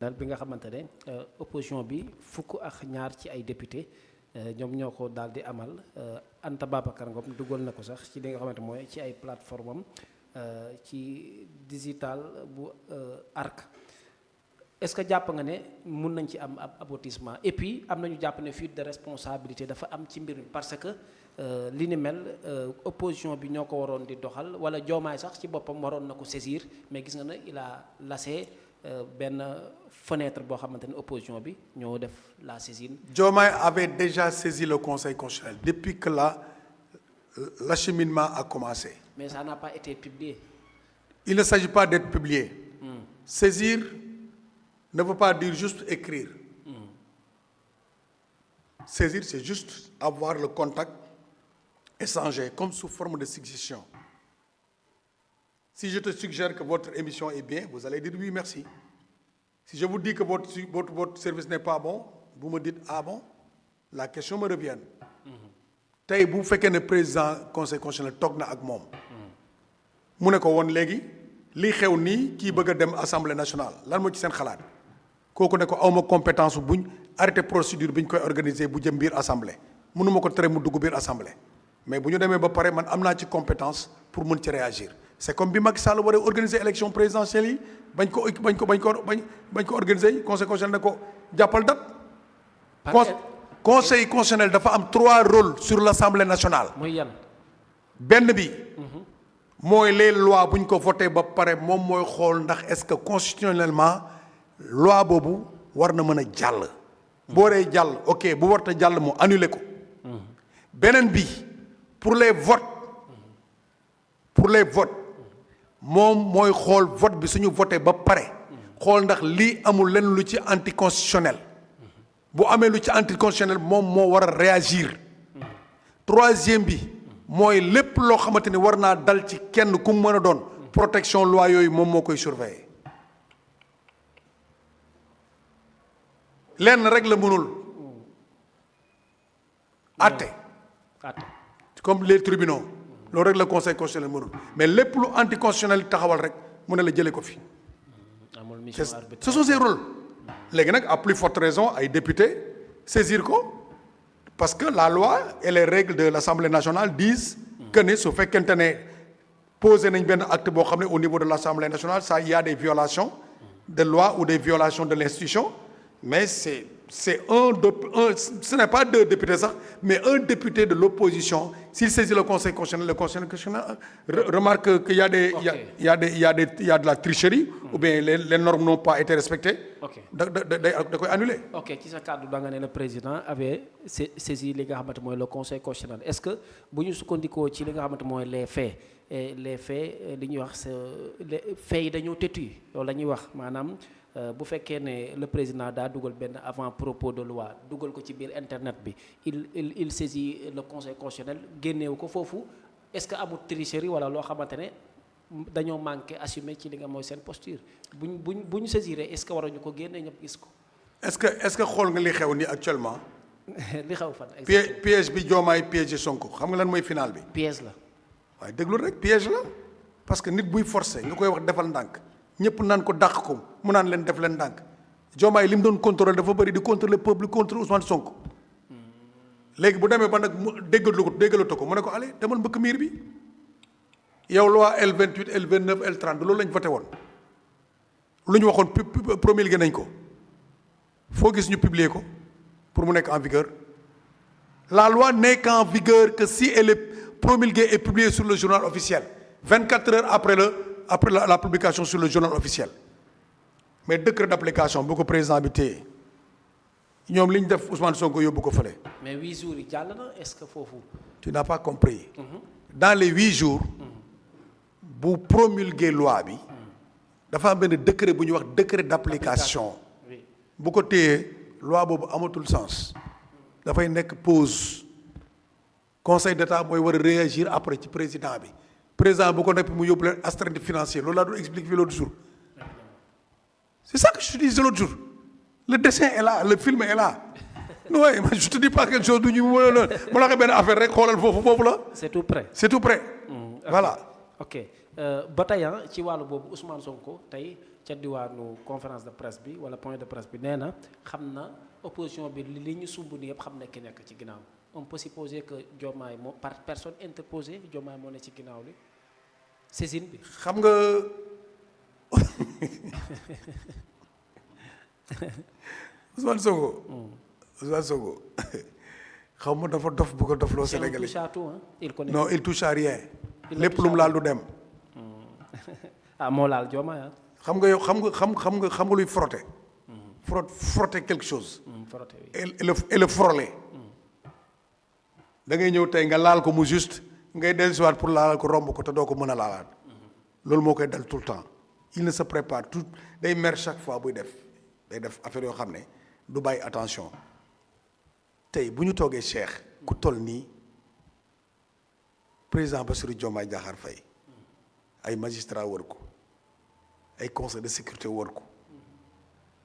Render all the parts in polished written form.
dal bi nga xamante ne opposition bi fukk ak ñaar ci ay député ñoom ñoo ko daal di amal Anta Babacar Ngom dugal na ko sax ci li nga xamante mooy ci ay plateforme am ci digital bu ARC. Est-ce que jàpp nga ne mun nañ ci am ab aboutissement et puis am nañu jàpp ne fuite de responsabilité dafa am ci mbir mi parce que li ni mel opposition bi ñoo ko waroon di doxal wala Diomaye sax ci boppam waroon na ko saisir mais gis nga ne il a laissé benn fenêtre boo xamante ne opposition bi ñoo def la saisine. Diomaye avait déjà saisi le Conseil constitutionnel depuis que l'acheminement a commencé. Mais ça n'a pas été publié. Il ne s'agit pas d'être publié. Saisir ne veut pas dire juste écrire. Saisir, c'est juste avoir le contact, échanger, comme sous forme de suggestion. Si je te suggère que votre émission est bien, vous allez dire oui, merci. Si je vous dis que votre service n'est pas bon, vous me dites ah bon, la question me revient. tey bu fekkee ne président conseil constitutionnel toog na ak moom. mu ne ko woon léegi lii xew nii kii bëgg a dem assemblée nationale lan moo ci seen xalaat kooku ne ko awma compétence buñ arrêté procédure bi ñu koy organiser bu jëm biir assemblée mënuma ko tere mu dugg biir assemblée mais bu ñu demee ba pare man am naa ci compétence pour mën ci réagir c'est comme bi Macky Sall war a organiser élection présidentielle yi bañ ko organiser conseil constitutionnel ne ko jàppal date. Conseil constitutionnel dafa am 3 rôles sur l'Assemblée nationale. mooy yan. benn bi. mooy les lois bu ñu ko voté ba pare moom mooy xool ndax est-ce que constitutionnellement loi boobu war na mën a jàll. boo waree jàll ok bu warta jàll mu annulé ko. beneen bi pour les votes moom mooy xool vote bi suñu voté ba pare. xool ndax lii amul lenn lu ci anticonstitutionnel. bu amee lu ci anticonstitutionnel moom moo war a réagir. troisième bi mooy lépp loo xamante ni war naa dal ci kenn ku mu mën a doon protection loi yooyu moom moo koy surveiller. lenn rek la mënul. àtte. comme les tribunaux. loolu rek la conseil constitutionnel mënul mais lépp lu anticonstitutionnel taxawal rek mu ne la jëlee ko fi. ce sont ses rôles. léegi nag à plus forte raison ay députés saisir ko parce que la loi et les règles de l'Assemblée nationale disent que ne su fekkente ne posé nañ benn acte boo xam ne au niveau de l'Assemblée nationale ça y a des violations de loi ou des violations de l'institution mais c'est ce n'est pas 2 députés sax mais un député de l'opposition s'il saisit le Conseil constitutionnel remarque qu'il y a de la tricherie ou bien les normes n'ont pas été respectées. da koy annuler. ok ci sa kàddu da nga ne le président avait saisi li nga xamante mooy le Conseil constitutionnel est-ce que bu ñu sukkandikoo ci li nga xamante mooy les faits li ñuy wax les faits yi dañoo têtus loolu la ñuy wax maanaam. bu fekkee ne le président daa dugal benn avant propos de loi dugal ko ci biir internet bi il saisit le conseil constitutionnel génneewu ko foofu est-ce que amul tricherie wala loo xamante ne dañoo manqué assumer ci li nga mooy seen posture buñ saisiré est-ce que waruñu ko génne ñëpp gis ko. est-ce que xool nga li xew nii actuellement. li xew fan. piège bi Diomaye piège Sonko xam nga lan mooy final bi. piège la. waaye déglu rek piège la parce que nit buy forcer nga koy wax defal ndànk. ñëpp naan ko dàq ko mu naan leen def leen ndànk Diomaye li mu doon contrôler dafa bëri di contrôler peuple contre Ousmane Sonko léegi bu demee ba nag mu déggalatu ko mu ne ko allez demal mbëkk miir bi yow loi L28 L29 L30 loolu lañ voté woon lu ñu waxoon promulgué nañ ko foo gis ñu publier ko pour mu nekk en vigueur la loi n'est qu'en vigueur que si elle est promulguée et publiée sur le journal officiel 24 heures après la publication sur le journal officiel mais décret d'application bu ko président bi téye ñoom li ñu def Ousmane Sonko yóbbu ko fële. mais 8 jours yi jàll na est-ce que foofu. tu n'as pas compris. dans les 8 jours. bu promulguer loi bi. dafa am benn décret bu ñuy wax décret d'application. bu ko téyee loi boobu amatul sens. dafay nekk pause. conseil d'État mooy war a réagir après ci président bi. président bu ko nekk mu yóbbu leen astreinte financière loolu laa doon expliqué fii l'autre jour c'est ça que je te disais l'autre jour le dessin est là le film est là non ouais, je te dis pas quelque chose du ñu mën a ma la waxee benn affaire rek xoolal foofu la. c'est tout prêt. c'est tout prêt. Voilà. ok ba tey ci wàllu boobu Ousmane Sonko tey ca diwaanu conférence de presse bi wala point de presse bi nee na xam na opposition bi li ñu sumb ni yëpp xam na ki nekk ci ginnaaw on peut supposer que Diomaye moo par personne interposée Diomaye moo ne ci ginnaaw li saisine bi. xam nga Ousmane Sonko. Ousmane Sonko xaw ma dafa dof bu ko dofloo Sénégalais. C'est un touche à tout, hein? Il connaît. Non, il touche à rien. lépp lu mu laal du dem. ah moo laal Diomaye ah. xam nga yow xam nga luy frotter. Frotter quelque chose. Frotter oui. et le frôler. da ngay ñëw tey nga laal ko mu juste ngay dellusiwaat pour laal ko romb ko te doo ko mën a laalaat. loolu moo koy dal tout le temps. il ne se prépare tout day mer chaque fois buy def day def affaire yoo xam ne du bàyyi attention tey bu ñu toogee Cheikh ku toll nii président Bassirou Diomaye Diakhar Faye ay magistrat wër ko ay conseil de sécurité wër ko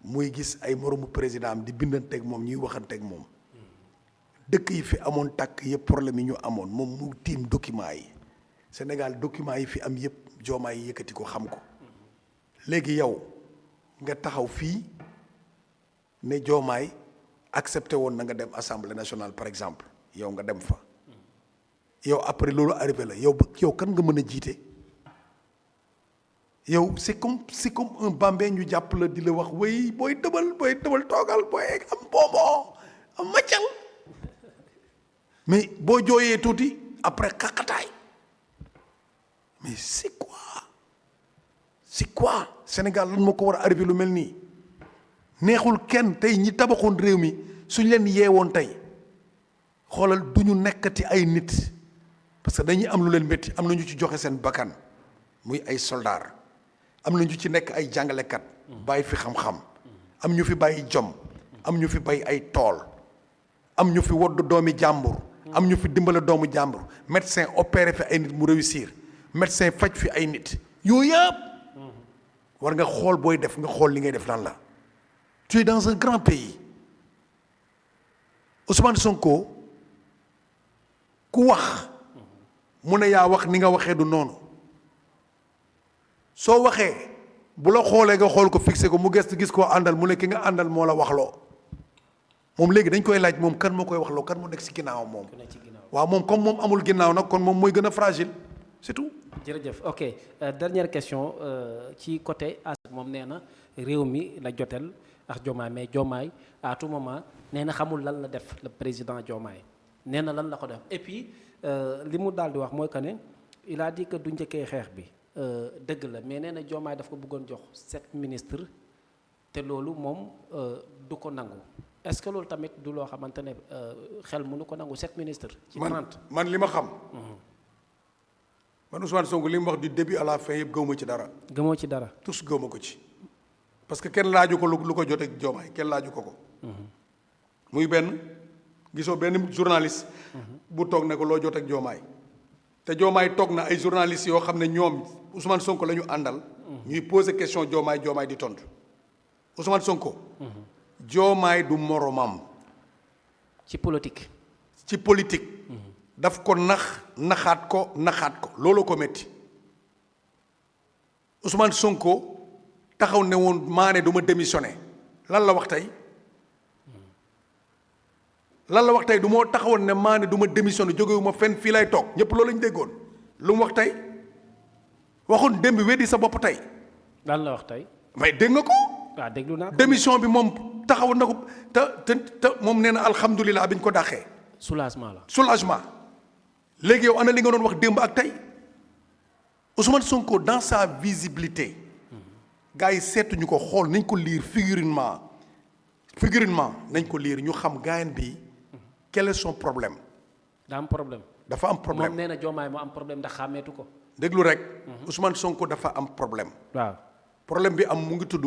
muy gis ay moromu président am di bindanteeg moom ñuy waxanteeg moom dëkk yi fi amoon tàkk yëpp problème yi ñu amoon moom mu tiim document yi Sénégal document yi fi am yëpp Diomaye yi yëkkati ko xam ko léegi yow nga taxaw fii ne Diomaye accepté woon na nga dem assemblée nationale par exemple yow nga dem fa yow après loolu arrivé la yow kan nga mën a jiite yow c'est comme un bambin ñu jàpp la di la wax way booy tëbal toogal booy am boobo am maccal mais boo jooyee tuuti après xaqataay mais c'est quoi Sénégal lan moo ko war a arrivé lu mel nii neexul kenn tey ñi tabaxoon réew mi suñ leen yeewoon tey xoolal du ñu nekkati ay nit parce que dañuy am lu leen métti am na ñu ci joxe seen bakkan muy ay soldats am na ñu ci nekk ay jàngalekat bàyyi fi xam-xam am ñu fi bàyyi jom am ñu fi bàyyi ay tool am ñu fi wodd doomi jàmbur am ñu fi dimbale doomu jàmbur médecin opéré fi ay nit mu réussir médecin faj fi ay nit yooyu yëpp war nga xool booy def nga xool li ngay def lan la tu es dans un grand pays Ousmane Sonko ku wax mu ne yaa wax ni nga waxee du noonu soo waxee bu la xoolee nga xool ko fixé ko mu gëstu gis koo àndal mu ne ki nga àndal moo la waxloo moom léegi dañ koy laaj moom kan moo koy waxloo kan moo nekk ci ginnaaw moom waaw moom comme moom amul ginnaaw nag kon moom mooy gën a fragile c'est tout. jërëjëf ok dernière question ci côté as moom nee na réew mi la jotel ak Diomaye mais Diomaye à tout moment nee na xamul lan la def le président Diomaye nee na lan la ko def et puis li mu daal di wax mooy que ne il a dit que du njëkkee xeex bi dëgg la mais nee na Diomaye daf ko bëggoon jox 7 ministres te loolu moom du ko nangu est-ce que loolu tamit du loo xamante ne xel mënu ko nangu 7 ministres. ci 30 man li ma xam. man Ousmane Sonko li mu wax du début à la fin yëpp gëwuma ci dara. gëmoo ci dara. tous gëwuma ko ci. parce que kenn laaju ko lu ko jotee Diomaye kenn laaju ko ko. muy benn gisoo benn journaliste. bu toog ne ko loo jotee Diomaye. te Diomaye toog na ay journalistes yoo xam ne ñoom Ousmane Sonko la ñu àndal. ñuy poser question Diomaye di tontu. Ousmane Sonko. Diomaye du moromam. ci politique. ci politique. daf ko naxaat ko looloo ko métti Ousmane Sonko taxaw ne woon maane du ma démissionné lan la wax tey du moo taxawoon ne maane du ma démissionné jógewuma fenn fii lay toog ñëpp loolu lañu déggoon lu mu wax tey waxoon démb weddi sa bopp tey. lan la wax tey. mais dégg nga ko. waaw déglu naa ko démission bi moom taxawoon na ko te moom nee na alhamdulilah bi ñu ko dàqee. soulagement. léegi yow ana li nga doon wax démb ak tey Ousmane Sonko dans sa visibilité gars yi seetuñu ko xool nañ ko lire figurinement nañ ko lire ñu xam gaayan bi quel est son problème. daa am problème. dafa am problème moom nee na Diomaye moo am problème ndax xàmmeetu ko. déglu rek. Ousmane Sonko dafa am problème. waaw problème bi am mu ngi tudd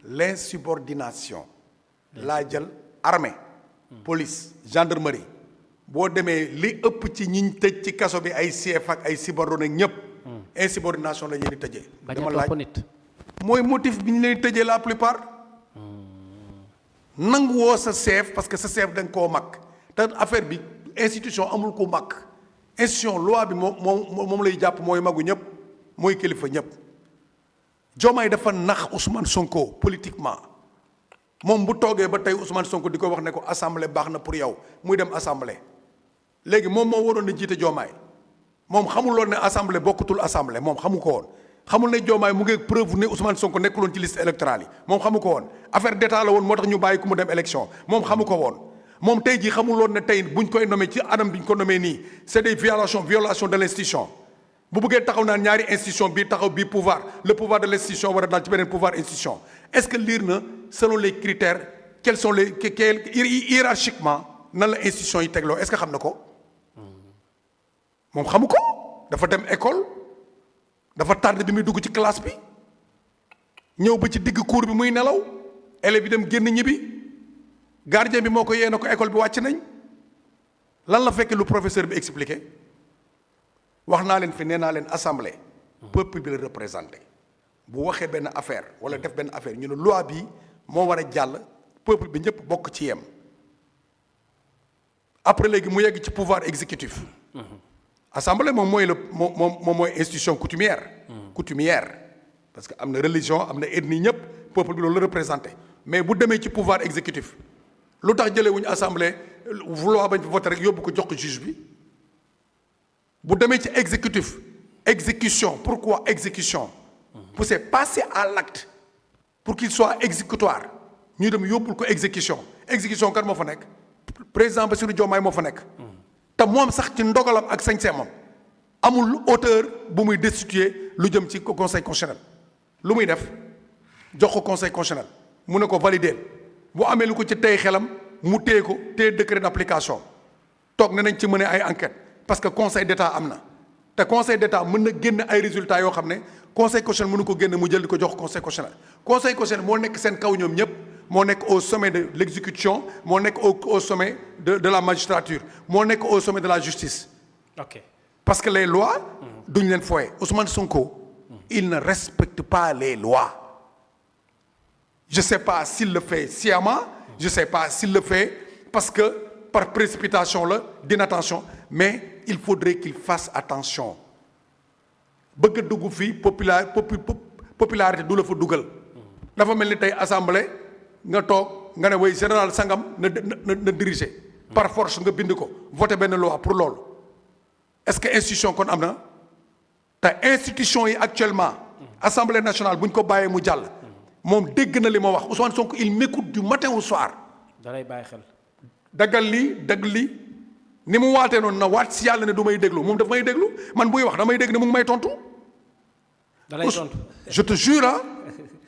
l'insubordination. laa jël armée. police gendarmerie. boo demee li ëpp ci ñiñ tëj ci kaso bi ay chef ak ay subordonné ñëpp. insubordination la ñu leen di tëjee. dama laaj nit. mooy motif bi ñu leen di tëjee la plupart. nanguwoo sa chef parce que sa chef da nga koo mag te affaire bi institution amul ko mag institution loi bi moom lay jàpp mooy magu ñëpp mooy kilifa ñëpp. Diomaye dafa nax Ousmane Sonko politiquement moom bu toogee ba tey Ousmane Sonko di ko wax ne ko assemblée baax na pour yow muy dem assemblée léegi moom moo waroon na jiite Diomaye moom xamuloon ne assemblée bokkutul assemblée moom xamu ko woon xamul ne Diomaye mu ngi preuve ne Ousmane Sonko nekkuloon ci liste électorale yi moom xamu ko woon affaire d'état la woon moo tax ñu bàyyi ku mu dem élection moom xamu ko woon moom tey jii xamuloon ne tey buñ koy nommé ci anam bi ñu ko nommé nii c'est des violations de l'institution bu bëggee taxaw naan ñaari institution bii taxaw bii pouvoir le pouvoir de l'institution war a daal ci beneen pouvoir institution est-ce que lire na selon les critères quels sont les hiérarchiquement nan la institution yi tegloo est-ce que xam na ko moom xamu ko dafa dem école dafa tardé bi muy dugg ci classe bi ñëw ba ci digg cours bi muy nelaw élèves yi dem génn ñibbi gardien bi moo ko yee na ko école bi wàcc nañ lan la fekk lu professeur bi expliqué wax naa leen fi nee naa leen assemblée peuple bi la représenté bu waxee benn affaire wala def benn affaire ñu ne loi bi moo war a jàll peuple bi ñëpp bokk ci yem après léegi mu yegg ci pouvoir exécutif assemblée moom mooy moom mooy institution coutumière parce que am na religion am na ethnie ñëpp peuple bi loolu la représenté mais bu demee ci pouvoir exécutif lu tax jëlee wuñu assemblée loi bañ fa voté rek yóbbu ko jox ko juge bi bu demee ci exécution pourquoi exécution pour c'est passer à l'acte pour qu'il soit exécutoire ñu dem yóbbul ko exécution kan moo fa nekk président Bassirou Diomaye moo fa nekk te moom sax ci ndogalam ak sañ-sañam amul auteur bu muy destituer lu jëm ci conseil constitutionnel lu muy def jox ko conseil constitutionnel mu ne ko valider bu amee lu ko ci tey xelam mu téye ko téye décret d'application toog ne nañ ci mener ay enquête parce que conseil d'état am na te conseil d'état mën na génn ay résultats yoo xam ne conseil constitutionnel mënu ko génn mu jël di ko jox conseil constitutionnel moo nekk seen kaw ñoom ñëpp moo nekk au sommet de l'exécution moo nekk au sommet de la magistrature moo nekk au sommet de la justice. ok parce que les lois duñ leen fooye Ousmane Sonko il ne respecte pas les lois je sais pas s'il le fait sciemment je sais pas s'il le fait parce que par précipitation la d'inattention mais il faudrait qu'il fasse attention bëgg a dugg fii popularité du la fa dugal dafa mel ni tey assemblée nga toog nga ne way général sangam na diriger par force nga bind ko voter benn loi pour loolu est-ce que institution kon am na te institution yi actuellement assemblée nationale bu ñu ko bàyyee mu jàll moom dégg na li ma wax Ousmane Sonko il m'écoute du matin au soir da lay bàyyi xel daggal lii dagg lii ni mu waatee noonu na waat si yàlla ne du may déglu moom daf may déglu man buy wax damay dégg ne mu ngi may tontu. da lay tontu je te jure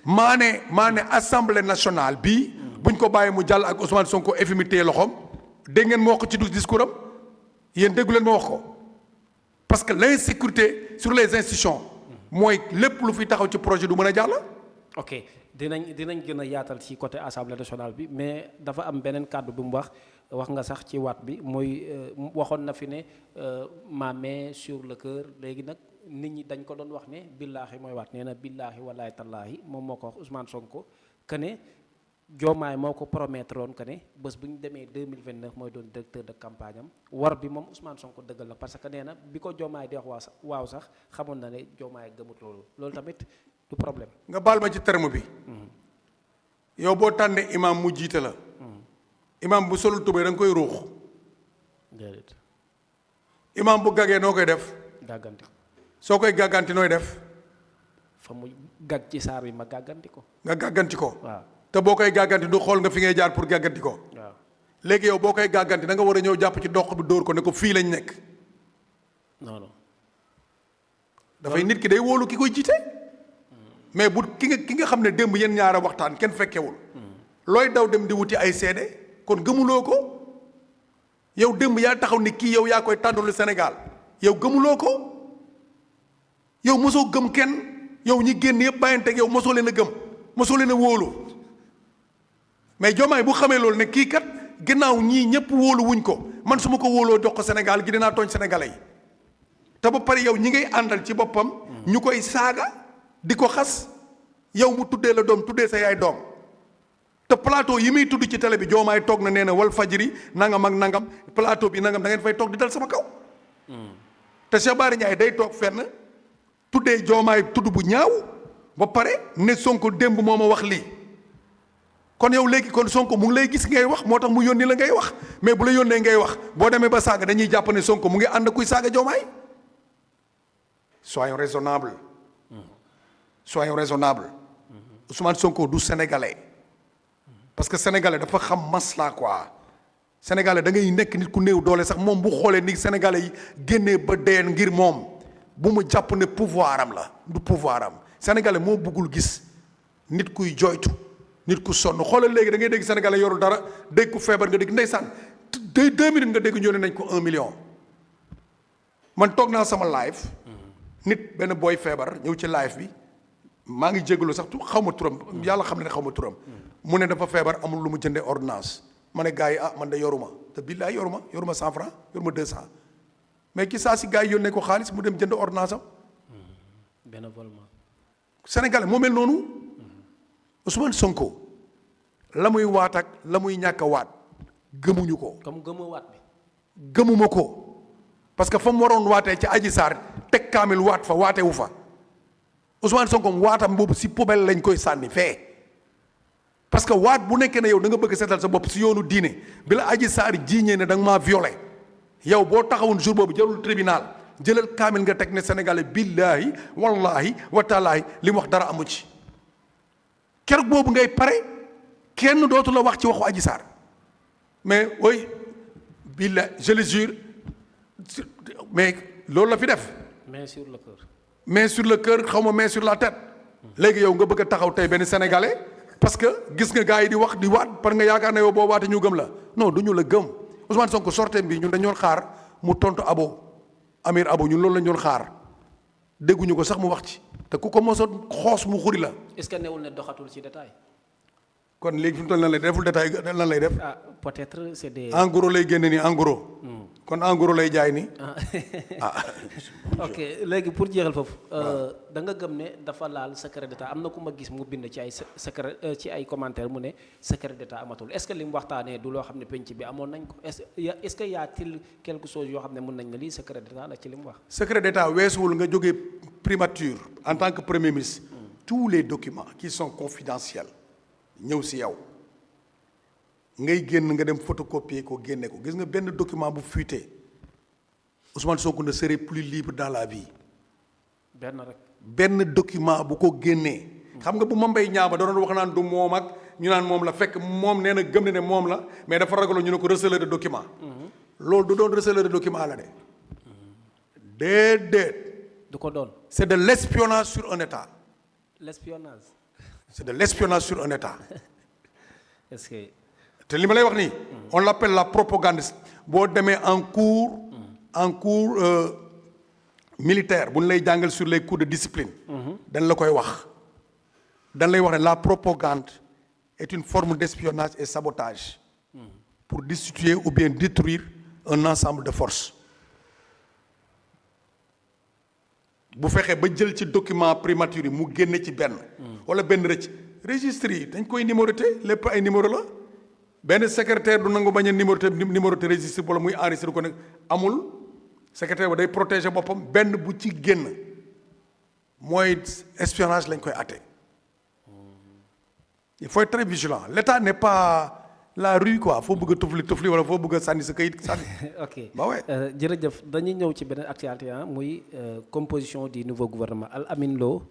maa ne assemblée nationale bii buñ ko bàyyi mu jàll ak Ousmane Sonko FMI téye loxoom dégg ngeen ma wax ko ci discours am yéen déggu leen ma wax ko parce que l'insécurité sur les institutions mooy lépp lu fi taxaw ci projet du mën a jàll. ok dinañ gën a yaatal ci côté assemblée nationale bi mais dafa am beneen kàddu bu mu wax nga sax ci waat bi mooy waxoon na fi ne ma main sur le cœur léegi nag nit ñi dañ ko doon wax ne billaahi mooy waat nee na billaahi wallaahi tallaahi moom moo ko wax Ousmane Sonko que ne Diomaye moo ko promettre woon que ne bés bu ñu demee 2029 mooy doon directeur de campagne am war bi moom Ousmane Sonko dëggal na parce que nee na bi ko Diomaye di wax waaw sax xamoon na ne Diomaye gëmut loolu tamit du problème. nga baal ma ci terme bi. yow boo tànnee imam mu jiite la. imam bu solul tubéy da nga koy ruux. déedéet. imam bu gagee noo koy def. gàgganti. soo koy gàgganti nooy def. fa mu gàgg ci saar bi ma gàgganti ko. nga gàgganti ko. waaw te boo koy gàgganti du xool nga fi ngay jaar pour gàgganti ko. waaw léegi yow boo koy gàgganti da nga war a ñëw jàpp ci dox bi dóor ko ne ko fii lañ nekk. non non. dafay nit ki day wóolu ki koy jiite. mais bu ki nga xam ne démb yéen ñaara waxtaan kenn fekkewul. looy daw dem di wuti ay seede kon gëmuloo ko. yow démb yaa taxaw ni kii yow yaa koy tànnalu Sénégal yow gëmuloo ko. yow mosoo gëm kenn yow ñi génn yëpp bàyyanteeg yow mosoo leen a gëm mosoo leen a wóolu. mais Diomaye bu xamee loolu ne kii kat gannaaw ñii ñëpp wóolu wuñ ko man su ma ko wóoloo jox ko Sénégal gi dinaa tooñ sénégalais yi. te ba pare yow ñi ngay àndal ci boppam. ñu koy saaga. di ko xas yow mu tuddee la doom tuddee sa yaay doom te plateau yi muy tudd ci télé bi Diomaye toog na nee na wal fajiri nangam ak nangam plateau bi nangam da ngeen fay toog di dal sama kaw. te Cheikh Bara Ndiaye day toog fenn tuddee Diomaye tudd bu ñaaw ba pare ne Sonko démb moo ma wax lii kon yow léegi kon Sonko mu ngi lay gis ngay wax moo tax mu yónni la ngay wax mais bu la yónnee ngay wax boo demee ba saaga dañuy jàpp ne Sonko mu ngi ànd kuy saaga Diomaye. Soyons raisonnables. Soyons raisonnables. Ousmane Sonko du sénégalais. parce que sénégalais dafa xam masla quoi. sénégalais da ngay nekk nit ku néew doole sax moom bu xoolee ni sénégalais yi génnee ba dee ngir moom bu mu jàpp ne pouvoir am la du pouvoir am sénégalais moo bëggul gis nit kuy joytu nit ku sonn xoolal léegi da ngay dégg sénégalais yorul dara dégg ku feebar nga dégg ndeysaan 2 minutes nga dégg ñoo ne nañ ko 1 million. man toog naa sama live nit benn booy feebar ñëw ci live bi maa ngi jégalu sax xaw ma turam yàlla xam ne xaw ma turam mu ne dafa feebar amul lu mu jëndee ordonnance ma ne gars yi man de yoruma te billaay yoruma 100 francs yoruma 200 mais ki saa si gars yi yónnee ko xaalis mu dem jënd ordonnance am. bénévolement. Sénégalais moo mel noonu Ousmane Sonko la muy waat ak la muy ñàkk a waat gëmuñu ko. comme gëmoo waat bi. gëmuma ko parce que fa mu waroon waatee ci Adji Sarr teg kaamil waat fa waatewu fa Ousmane Sonko waatam boobu si poubelle lañ koy sànni fee. parce que waat bu nekkee ne yow da nga bëgg seetal sa bopp si yoonu diine bi la Adji Sarr jiiñee ne da nga maa violé yow boo taxawoon jour boobu jarul tribunal jëlal kaamil nga teg ne sénégalais billaahi wallaahi wataalaahi li mu wax dara amu ci keroog boobu ngay pare kenn dootu la wax ci waxu Adji Sarr mais oui billaahi je le jure mais loolu la fi def. main sur le cœur. main sur le cœur xaw ma main sur la tête léegi yow nga bëgg a taxaw tey benn sénégalais. parce que gis nga gars yi di wax di waat par nga yaakaar ne yow boo waatee ñu gëm la non du ñu la gëm Ousmane Sonko sorteem bi ñun dañu doon xaar mu tontu Amir Abo ñun loolu la ñu doon xaar dégguñu ko sax mu wax ci te ku ko mosoon xoos mu xuri la. est-ce que newul ne doxatul ci détail. kon léegi fi mu toll lan lay deful détail lan lay def. ah peut-être c'est des. en gros lay génne nii en gros. kon en gros lay jaay nii. ah ok léegi pour jeexal foofu. da nga gëm ne dafa laal secret d'état am na ku ma gis mu bind ci ay secret ci ay commentaires mu ne secret d'état amatul est-ce que li mu waxtaanee du loo xam ne penc bi amoon nañ ko est-ce que y a-t-il quelque chose yoo xam ne mën nañ ne lii secret d'état la ci li mu wax. secret d'état weesuwul nga jógee primature en tant que premier ministre. tous les documents qui sont confidentiels. ñëw si yow ngay génn nga dem photocopier ko génne ko gis nga benn document bu fuité Ousmane Sonko ne serait plus libre dans la vie. benn document bu ko génnee. xam nga bu ma mbay ñaaba da doon wax naan du moom ak ñu naan moom la fekk moom nee na gëm na ne moom la mais dafa ragaloo ñu ne ko receleur de document. loolu du doon receleur de document la de. déedéet. du ko doon. c'est de l'espionnage sur un État. l'espionnage. c'est de l'espionnage sur un État. est-ce que. te li ma lay wax nii. on l'appelle la propagande boo demee en cours militaire bu ñu lay jàngal sur les cours de discipline. dañ la koy wax. dañ lay wax ne la propagande est une forme d'espionnage et sabotage. pour destituer ou bien détruire un ensemble de forces. bu fexee ba jël ci document primature yi mu génne ci benn. wala benn rëcc registre yi dañ koy numéroté lépp ay numéro la benn secrétaire du nangu bañ a numéroté registre wala muy enregistré ko nag amul secrétaire ba day protéger boppam benn bu ci génn mooy espionnage lañ koy atte. il faut être très vigilant l'État n'est pas la rue quoi foo bëgg a tufli wala foo bëgg a sànni sa kayit sànni. ok ba ouais. jërëjëf dañuy ñëw ci beneen actualité muy composition du nouveau gouvernement Al Amine Lo.